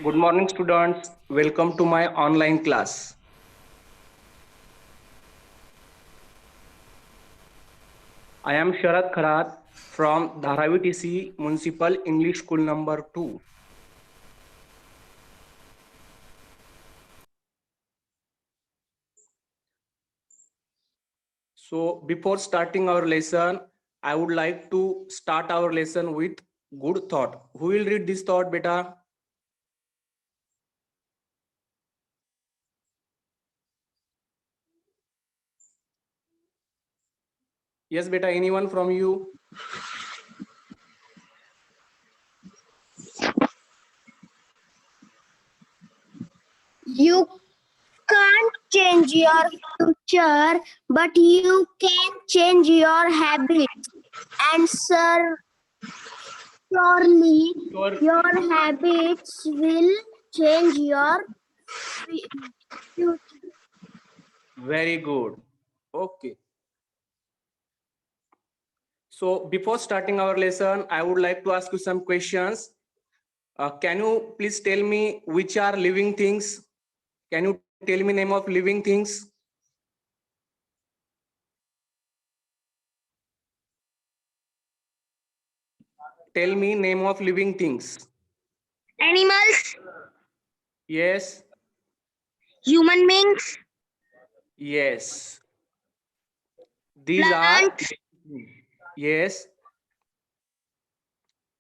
Good morning, students. Welcome to my online class. I am Sharad Kharat from Dharavi TC Municipal English School number 2. So, before starting our lesson, I would like to start our lesson with good thought. Who will read this thought, beta? Yes, beta. Anyone from you? You can't change your future, but you can change your habits. And surely your habits will change your future. Very good. Okay. So, before starting our lesson, I would like to ask you some questions. Can you please tell me which are living things? Can you tell me name of living things? Tell me name of living things. Animals, Yes. human beings, Yes. These are. plants, Yes.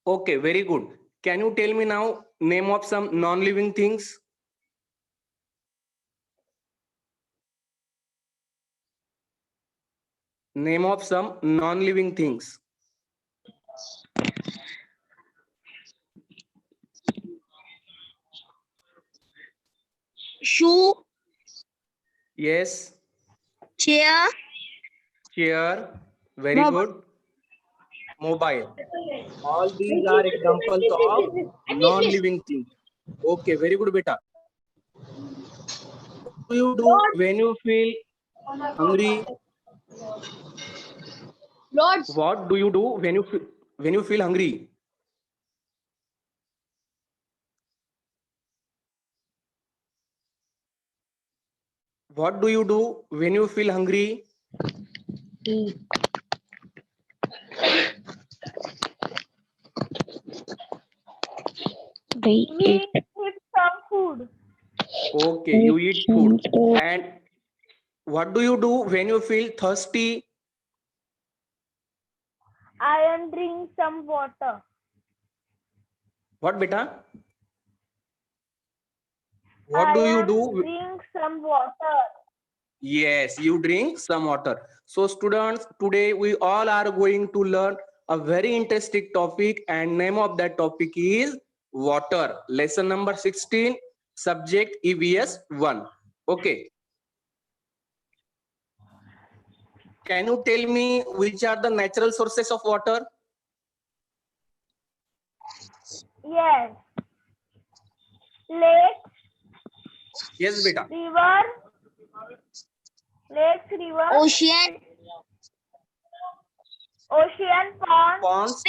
Okay, very good. Can you tell me now name of some non-living things? Name of some non-living things. shoe, Yes. chair, Chair. Very mobile. good. Mobile. All these are examples of non-living things. Okay, very good, beta. What do you do when you feel hungry? Roads, What do you do when you feel hungry? What do you do when you feel hungry? eat some food. Okay, you eat food. And what do you do when you feel thirsty? I am drink some water. What, beta? What do you do? Drink some water. Yes, you drink some water. So, students, today we all are going to learn a very interesting topic, and name of that topic is water. Lesson number 16, subject EVS 1. Okay. Can you tell me which are the natural sources of water? Yes. Lake, Yes, beta. river, lakes, river, ocean, pond, Ponds.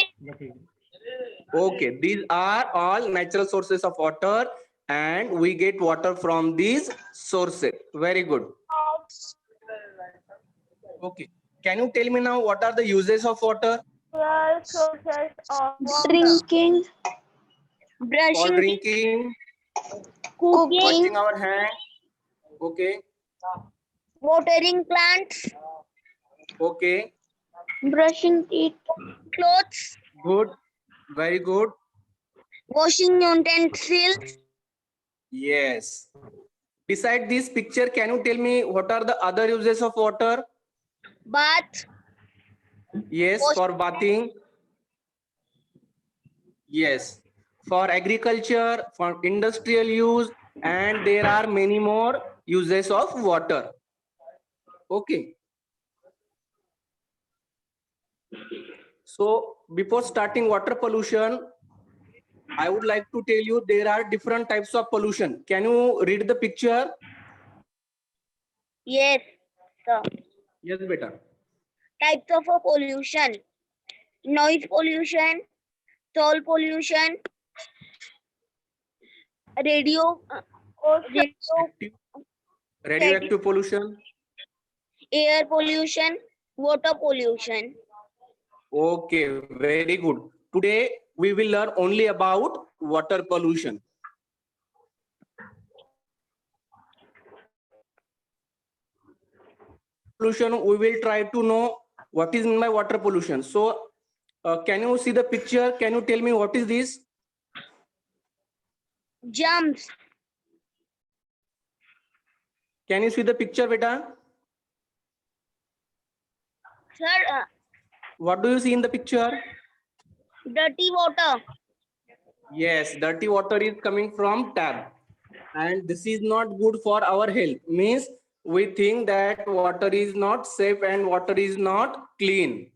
Okay, these are all natural sources of water, and we get water from these sources. Very good. Okay. Can you tell me now what are the uses of water? sources of water. Drinking, For brushing, drinking, cooking, washing our hands. Okay. watering plants, Okay. brushing teeth, clothes, Good. Very good. washing utensils, Yes. Beside this picture, can you tell me what are the other uses of water? bath, Yes, for bathing. Yes. For agriculture, for industrial use, and there are many more uses of water. Okay. So before starting water pollution, I would like to tell you there are different types of pollution. Can you read the picture? yes, sir. Yes, beta. Types of pollution, noise pollution, soil pollution, radio, radio, Radioactive pollution. air pollution, water pollution. Okay, very good. Today we will learn only about water pollution. Pollution, we will try to know what is meant by water pollution. So, can you see the picture? Can you tell me what is this? Germs, Can you see the picture, beta? sir, What do you see in the picture? dirty water. Yes, dirty water is coming from tap, and this is not good for our health. Means we think that water is not safe and water is not clean.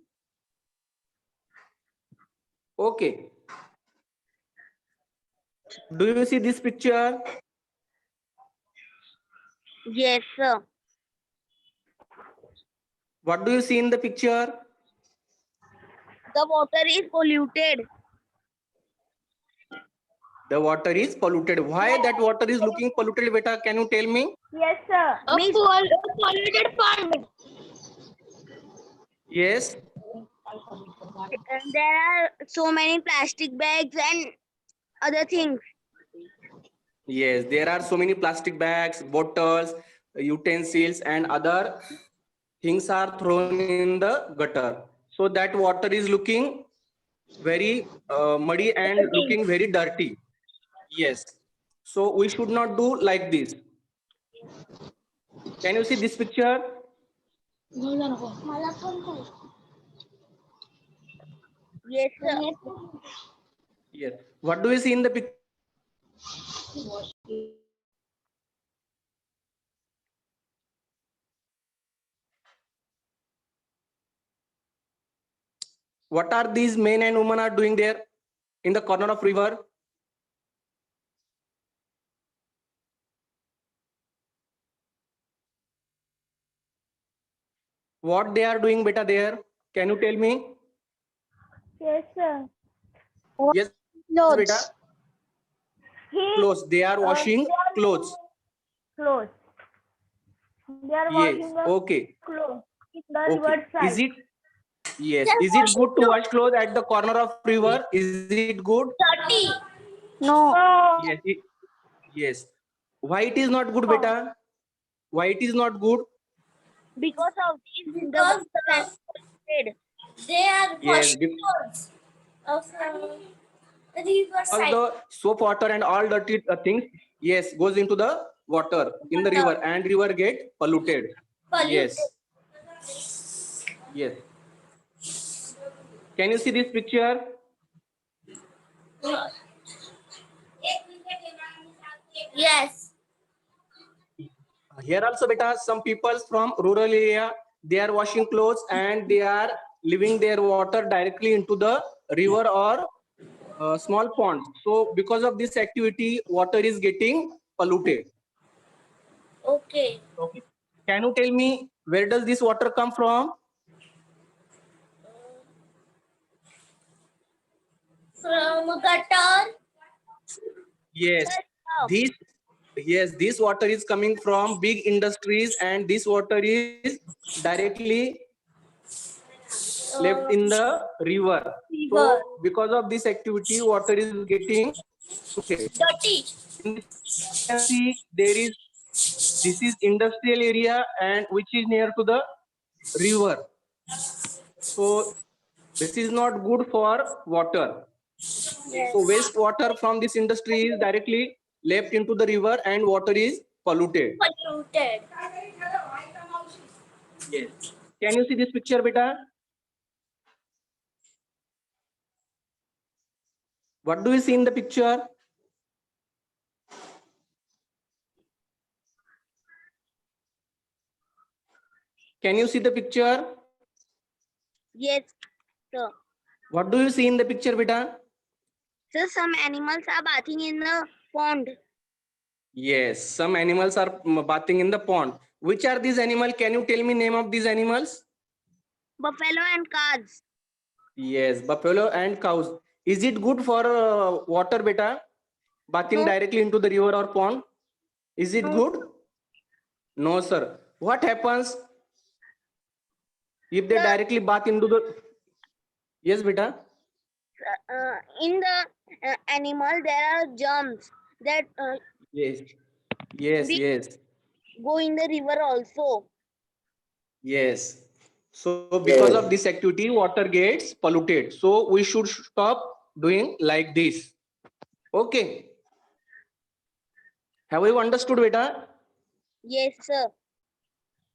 Okay. Do you see this picture? Yes, sir. What do you see in the picture? The water is polluted. The water is polluted. Why that water is looking polluted, beta? Can you tell me? Yes, sir. Polluted pond. Yes. There are so many plastic bags and other things. Yes, there are so many plastic bags, bottles, utensils, and other things are thrown in the gutter. So that water is looking very muddy and looking very dirty. Yes. So we should not do like this. Can you see this picture? Yes, sir. Yes. What do you see in the picture? What are these men and women are doing there in the corner of river? What they are doing, beta, there? Can you tell me? Yes, sir. Yes, beta. Clothes. They are washing clothes. Clothes. They are Yes. washing the Okay. clothes. The Okay. river Is side. it? Yes. Is it good to wash clothes at the corner of river? Is it good? Dirty. No. Yes. Yes. Why it is not good, beta? Why it is not good? Because of this, the Because water is polluted. they are Yes. washing clothes of the river All side. the soap water and all dirty things, yes, goes into the water in the river, and river get polluted. Yes. Yes. Can you see this picture? Yes. Here also, beta, some people from rural area, they are washing clothes and they are leaving their water directly into the river or small ponds. So because of this activity, water is getting polluted. Okay. Okay. Can you tell me where does this water come from? From gutter. Yes. This water is coming from big industries, and this water is directly left in the river. So because of this activity, water is getting polluted. Dirty. In this, you can see there is, this is industrial area and which is near to the river. So this is not good for water. So wastewater from this industry is directly left into the river and water is polluted. Polluted. Yes. Can you see this picture, beta? What do you see in the picture? Can you see the picture? Yes, sir. What do you see in the picture, beta? So some animals are bathing in the pond. Yes, some animals are bathing in the pond. Which are these animals? Can you tell me name of these animals? Buffalo and calves. Yes, buffalo and cows. Is it good for water, beta? bathing No. directly into the river or pond? Is it No. good? No, sir. What happens if they The- directly bath into the? Yes, beta. In the animal there are germs that Yes. Yes. we Yes. go in the river also. Yes. So because of this activity, water gets polluted. So we should stop doing like this. Okay. Have you understood, beta? Yes, sir.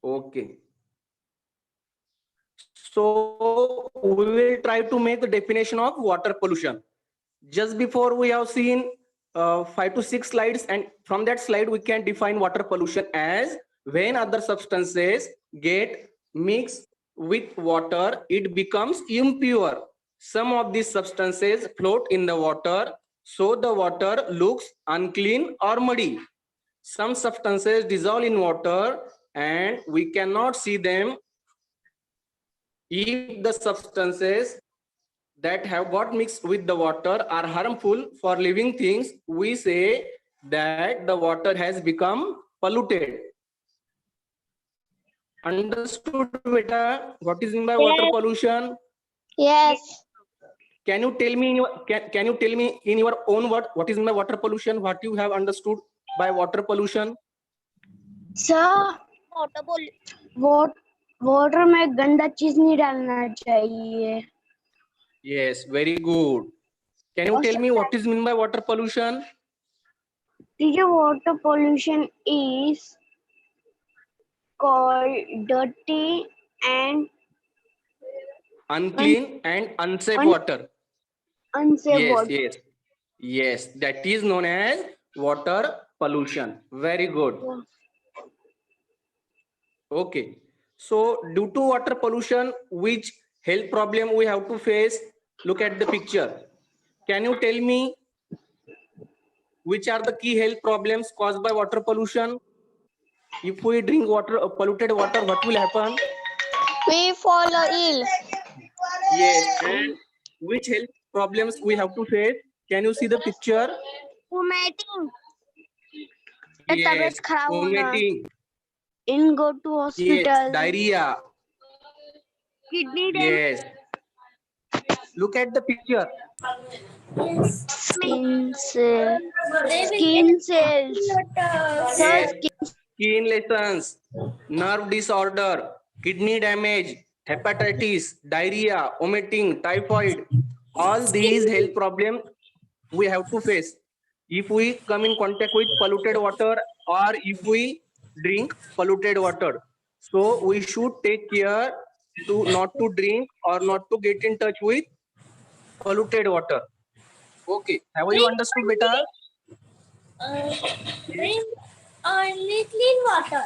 Okay. So we will try to make the definition of water pollution. Just before we have seen 5 to 6 slides, and from that slide we can define water pollution as when other substances get mixed with water, it becomes impure. Some of these substances float in the water, so the water looks unclean or muddy. Some substances dissolve in water and we cannot see them. If the substances that have got mixed with the water are harmful for living things, we say that the water has become polluted. Understood, beta? What is mean by water Yes. pollution? Yes. Can you tell me in your can you tell me in your own word what is mean by water pollution? What you have understood by water pollution? Sir water में गंदा चीज नहीं डालना चाहिए. Yes, very good. Can you tell me what is mean by water pollution? Teacher water pollution is called dirty and Unclean and unsafe water. unsafe Yes, water. yes, yes. That is known as water pollution. Very good. Okay. So due to water pollution, which health problem we have to face? Look at the picture. Can you tell me which are the key health problems caused by water pollution? If we drink water, polluted water, what will happen? We fall ill. Yes. And which health problems we have to face? Can you see the picture? Vomiting. Yes. तबीयत खराब होना. Vomiting. In go to Yes. hospital. Diarrhea. Kidney damage. Yes. Look at the picture. Skin cells. Yes. Skin lesions, nerve disorder, kidney damage, hepatitis, diarrhea, vomiting, typhoid. All these health problems we have to face if we come in contact with polluted water or if we drink polluted water. So we should take care to not to drink or not to get in touch with polluted water. Okay, have you understood, beta? Drink only clean water.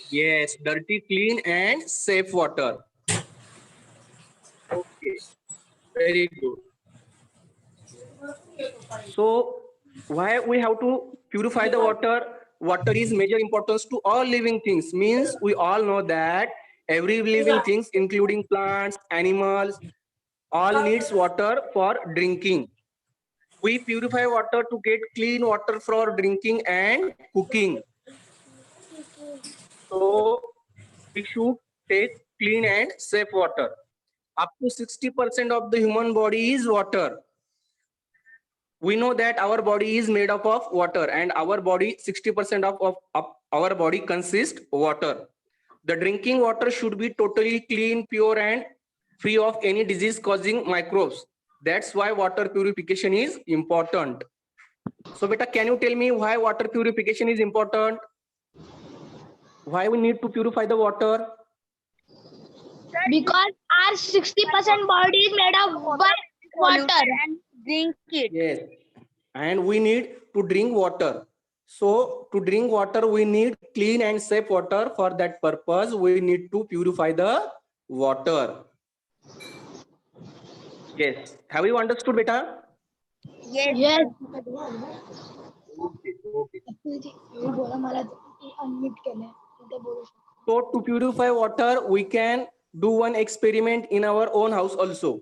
Yes, dirty, clean, and safe water. Okay, very good. So, why we have to purify the water? Water is major importance to all living things. Means we all know that every living things, including plants, animals, all needs water for drinking. We purify water to get clean water for drinking and cooking. So we should take clean and safe water. Up to 60% of the human body is water. We know that our body is made up of water and our body, 60% of our body consists water. The drinking water should be totally clean, pure and free of any disease causing microbes. That's why water purification is important. So beta, can you tell me why water purification is important? Why we need to purify the water? Because our 60% body is made of water. And drink it. Yes. And we need to drink water. So to drink water, we need clean and safe water. For that purpose, we need to purify the water. Yes. Have you understood, beta? Yes. Yes. Okay. Okay. So to purify water, we can do one experiment in our own house also.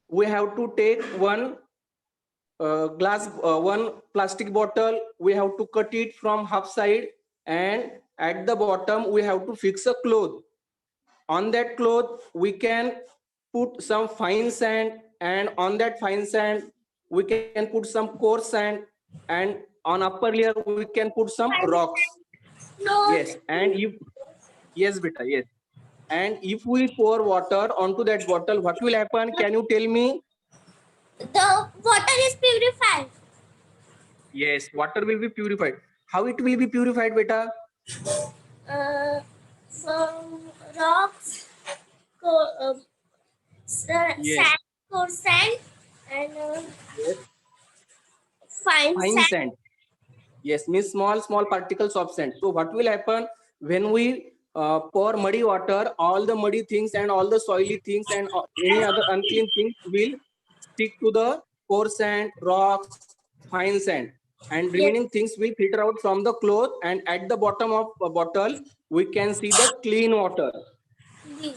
We have to take one glass, one plastic bottle, we have to cut it from half side, and at the bottom we have to fix a cloth. On that cloth we can put some fine sand, and on that fine sand we can put some coarse sand, and on upper layer we can put some rocks. No. Yes, and if yes beta, yes, and if we pour water onto that bottle, what will happen? Can you tell me? The water is purified. Yes, water will be purified. How it will be purified, beta? From rocks, Yes. sand, coarse sand, and Yes. fine Fine sand. sand. Yes, means small particles of sand. So what will happen when we pour muddy water? All the muddy things and all the soily things and any other unclean things will stick to the coarse sand, rocks, fine sand, and Yes. remaining things will filter out from the cloth. And at the bottom of a bottle, we can see the clean water.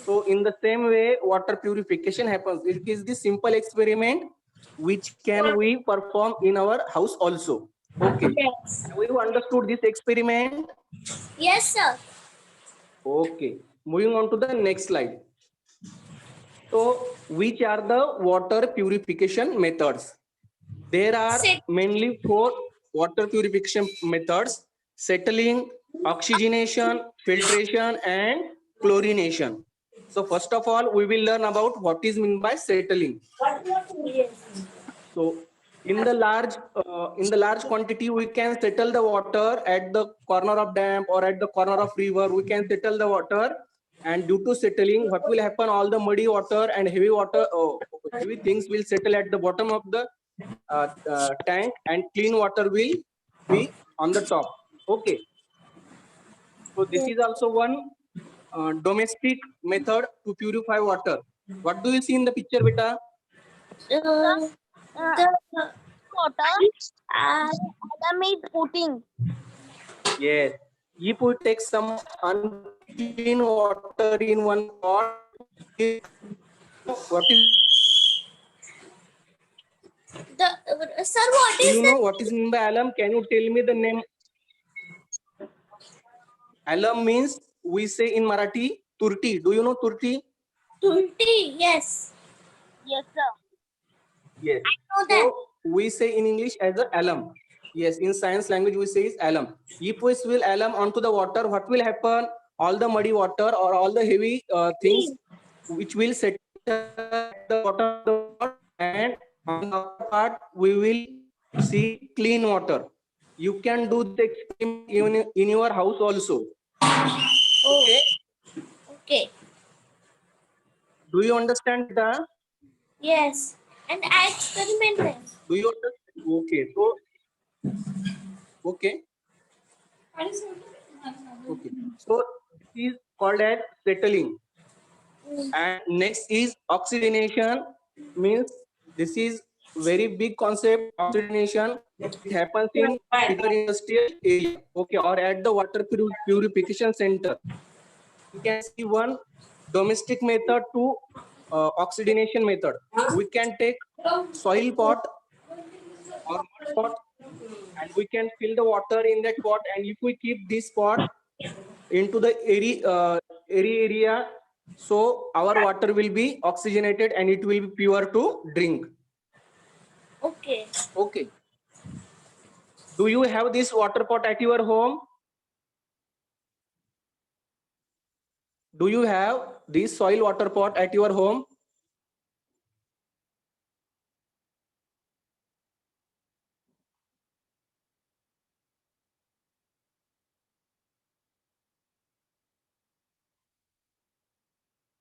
So in the same way, water purification happens. It is the simple experiment which can we perform in our house also. Okay. Yes. Have you understood this experiment? Yes, sir. Okay. Moving on to the next slide. So which are the water purification methods? There are mainly 4 water purification methods: settling, oxygenation, filtration, and chlorination. So first of all, we will learn about what is meant by settling. So in the large quantity, we can settle the water at the corner of dam or at the corner of river. We can settle the water, and due to settling, what will happen? All the muddy water and heavy water, heavy things will settle at the bottom of the tank, and clean water will be on the top. Okay. So this is also one domestic method to purify water. What do you see in the picture, beta? The Water. Adam is putting. Yes. If we take some unclean water in one pot, what is sir, what do is you the know what is mean by alum? Can you tell me the name? Alum means, we say in Marathi, turti. Do you know turti? 20? Yes, Yes, sir. Yes. I know that. So we say in English as a alum. Yes, in science language we say is alum. If we spill alum onto the water, what will happen? All the muddy water or all the heavy things which will settle at the bottom of the water, and on the upper part we will see clean water. You can do the experiment even in your house also. Okay. Okay. Do you understand the? Yes, and I experimented. Do you understand? Okay. So okay. Okay. So this is called as settling. And next is oxygenation. Means this is very big concept. Oxygenation, it happens in bigger industrial area, okay, or at the water purification center. You can see one domestic method to oxygenation method. We can take soil pot or mud pot, and we can fill the water in that pot, and if we keep this pot into the area, so our water will be oxygenated and it will be pure to drink. Okay. Okay. Do you have this water pot at your home? Do you have this soil water pot at your home?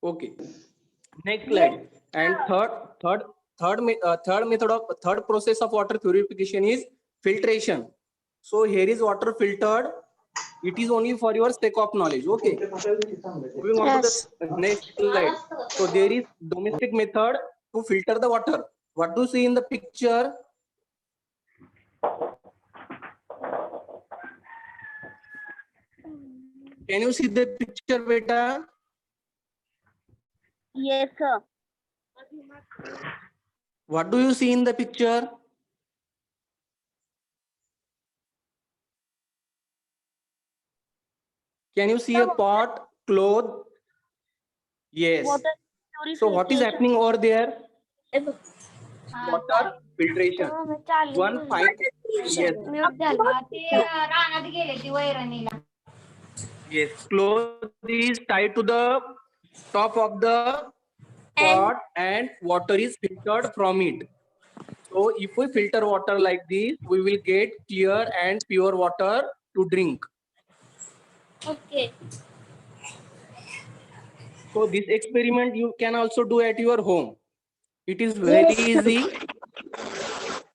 Okay. Next slide. And third process of water purification is filtration. So here is water filtered. It is only for your sake of knowledge. Okay. Moving on to the next slide. So there is domestic method to filter the water. What do you see in the picture? Can you see the picture, beta? Yes, sir. What do you see in the picture? Can you see a pot, cloth? Yes. Water So what is happening over there? Water filtration. purification. One pipe. Yes. Mute झाला. रानात गेले ती वैरणीला. Yes. Cloth is tied to the top of the pot and water is filtered from it. So if we filter water like this, we will get clear and pure water to drink. Okay. So this experiment you can also do at your home. It is very easy.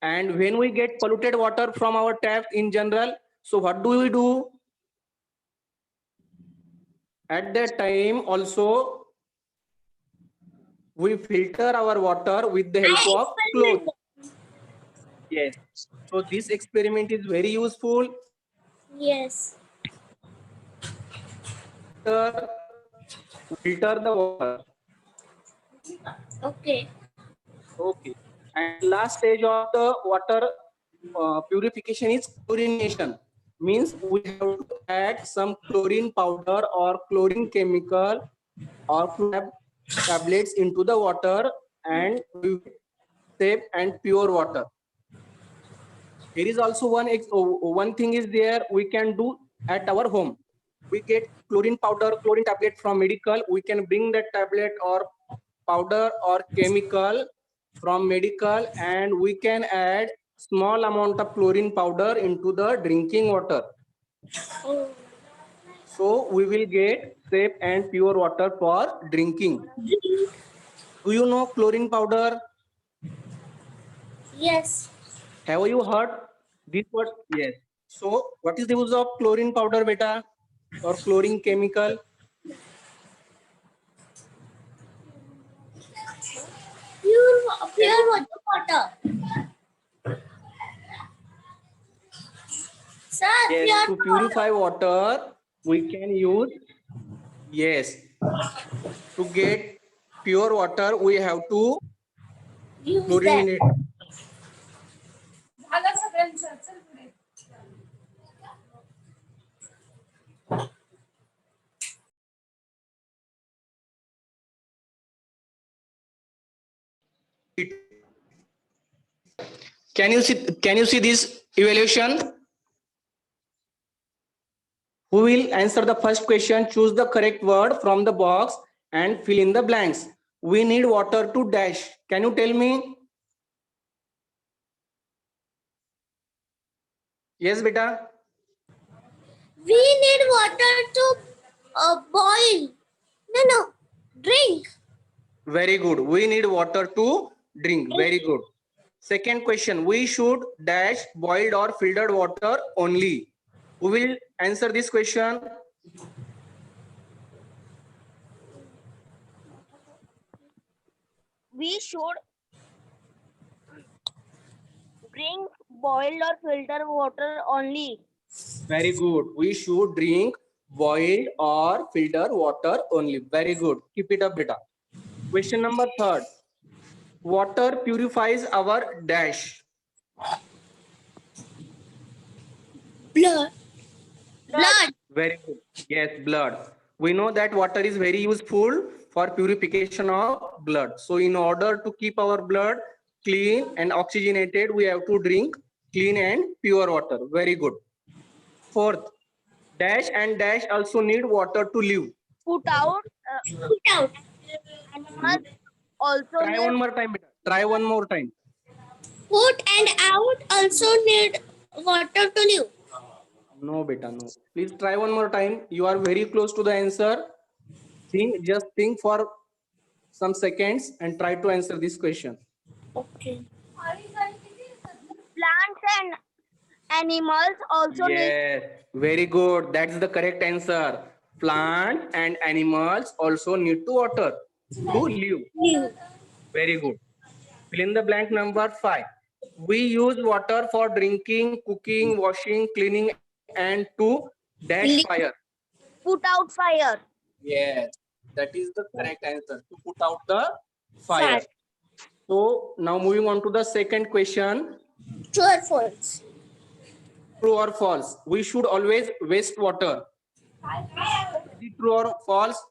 And when we get polluted water from our tap in general, so what do we do? At that time also, we filter our water with the help of cloth. Yes. So this experiment is very useful. Yes. Filter the water. Okay. Okay. And last stage of the water purification is chlorination. Means we have to add some chlorine powder or chlorine chemical or tablets into the water and we will safe and pure water. Here is also one thing is there we can do at our home. We get chlorine powder, chlorine tablet from medical. We can bring that tablet or powder or chemical from medical and we can add small amount of chlorine powder into the drinking water. Oh. So we will get safe and pure water for drinking. Do you know chlorine powder? Yes. Have you heard this word? Yes. So what is the use of chlorine powder, beta, or chlorine chemical? Pure water. Sir, Yes, pure to purify water, we can use, yes, to get pure water, we have to use that. chlorinate. झालं सगळ्यांचं. चल पुढे. Can you see this evaluation? Who will answer the first question? Choose the correct word from the box and fill in the blanks. We need water to dash. Can you tell me? Yes, beta. We need water to boil. No. Drink. Very good. We need water to drink. Very good. Second question. We should dash boiled or filtered water only. Who will answer this question? We should drink boiled or filtered water only. Very good. We should drink boiled or filtered water only. Very good. Keep it up, beta. Question number 3. Water purifies our dash. Blood. Blood. Very good. Yes, blood. We know that water is very useful for purification of blood. So in order to keep our blood clean and oxygenated, we have to drink clean and pure water. Very good. 4th, dash and dash also need water to live. Put out. Put out. Animals also Try need one more time, beta. Try one more time. Put and out also need water to live. No, beta, no. Please try one more time. You are very close to the answer. Just think for some seconds and try to answer this question. Okay. plants and animals also need. Yes, very good. That's the correct answer. Plants and animals also need to water to live. Live. Very good. Fill in the blank number 5. We use water for drinking, cooking, washing, cleaning, and to dash fire. Put out fire. Yes, that is the correct answer. To put out the fire. So now moving on to the second question. True or false? True or false? We should always waste water. Is it true or false?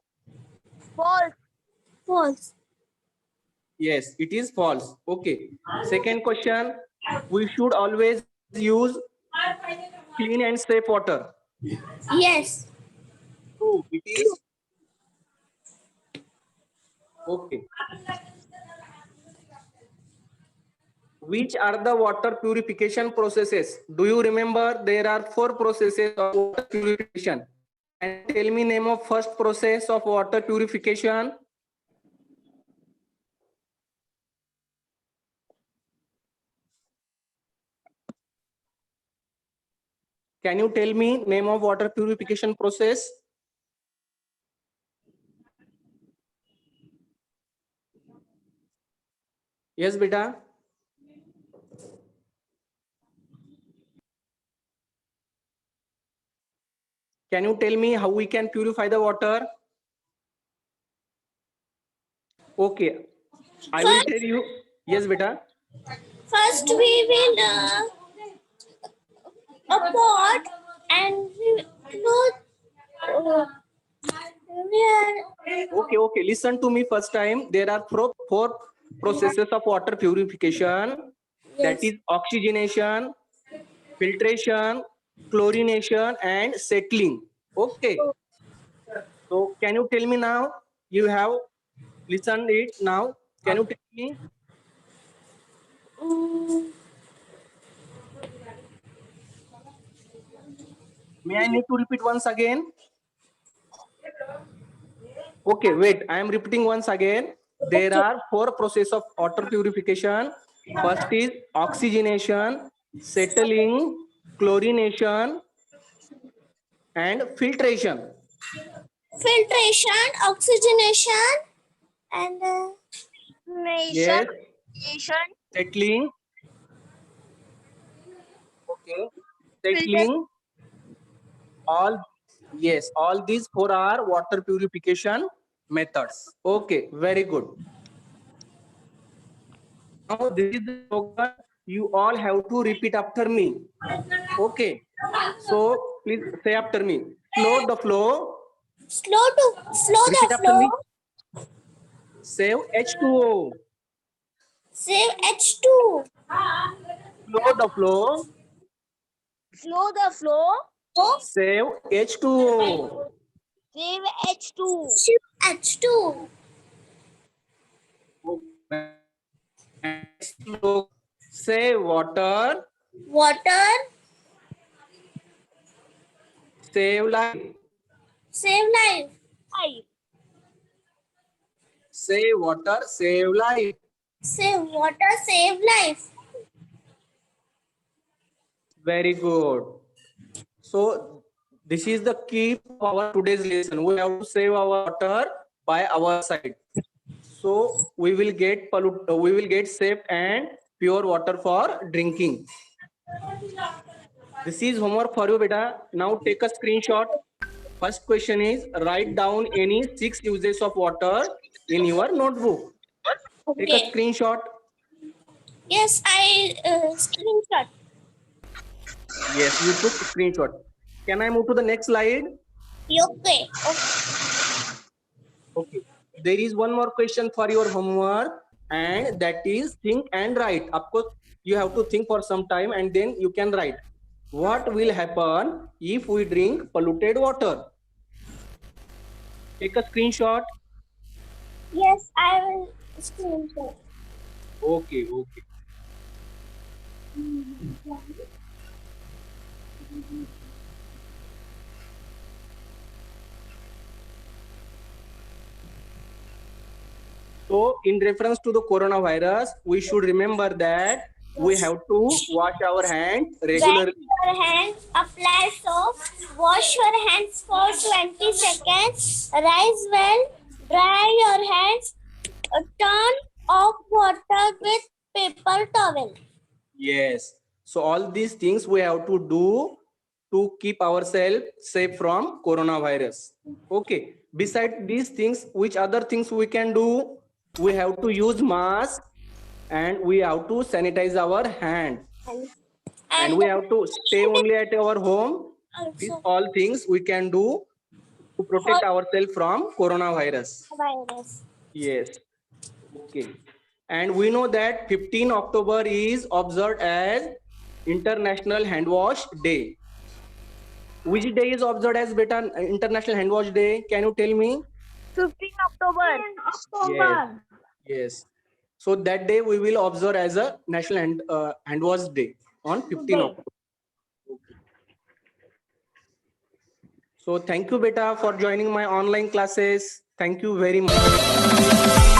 False. False. Yes, it is false. Okay. Second question. We should always use clean and safe water. Yes. True. It is. Okay. Which are the water purification processes? Do you remember there are 4 processes of water purification? And tell me name of first process of water purification. Can you tell me name of water purification process? Yes, beta. Can you tell me how we can purify the water? Okay, I will tell you. Yes, beta. First, we will a pot and we know we are Okay. Listen to me first time. There are 4 processes of water purification. That is oxygenation, filtration, chlorination, and settling. Okay. So can you tell me now? You have listened it now. Can you tell me? mm, May I need to repeat once again? Okay, wait. I am repeating once again. There are 4 processes of water purification. First is oxygenation, settling, chlorination, and filtration. filtration, oxygenation, and Yes, Nation. settling. Okay, Filter. settling. All yes, all these 4 are water purification methods. Okay, very good. Now this is the slogan. You all have to repeat after me. Okay. So please say after me. Slow the flow. slow Repeat the after me. flow, Save H2O. save H2, Slow the flow. Slow the flow. Save H2O. Save H2. save H2, Slow. Save water. water, Save life. save life, Five. Save water. Save life. save water, save life. Very good. So this is the key of our today's lesson. We have to save our water by our side. So we will get safe and pure water for drinking. This is homework for you, beta. Now take a screenshot. First question is write down any 6 uses of water in your notebook. Take a Okay. screenshot. Yes, I screenshot. Yes, you took screenshot. Can I move to the next slide? Okay. Okay. There is one more question for your homework, and that is think and write. Of course, you have to think for some time and then you can write. What will happen if we drink polluted water? Take a screenshot. Yes, I will screenshot. Okay. So in reference to the coronavirus, we should remember that we have to wash our hands regularly. Wash your hands, apply soap, wash your hands for 20 seconds, rise well, dry your hands, turn off water with paper towel. Yes. So all these things we have to do to keep ourselves safe from coronavirus. Okay. Besides these things, which other things we can do? We have to use mask and we have to sanitize our hand. And we have to stay only at our home. These also, all things we can do to protect ourselves from coronavirus. virus. Yes. Okay. And we know that 15 October is observed as International Hand Wash Day. Which day is observed as beta International Hand Wash Day? Can you tell me? 15 October. Yes. Yes. So that day we will observe as a National Hand Wash Day on 15 October. Okay. So thank you, beta, for joining my online classes. Thank you very much.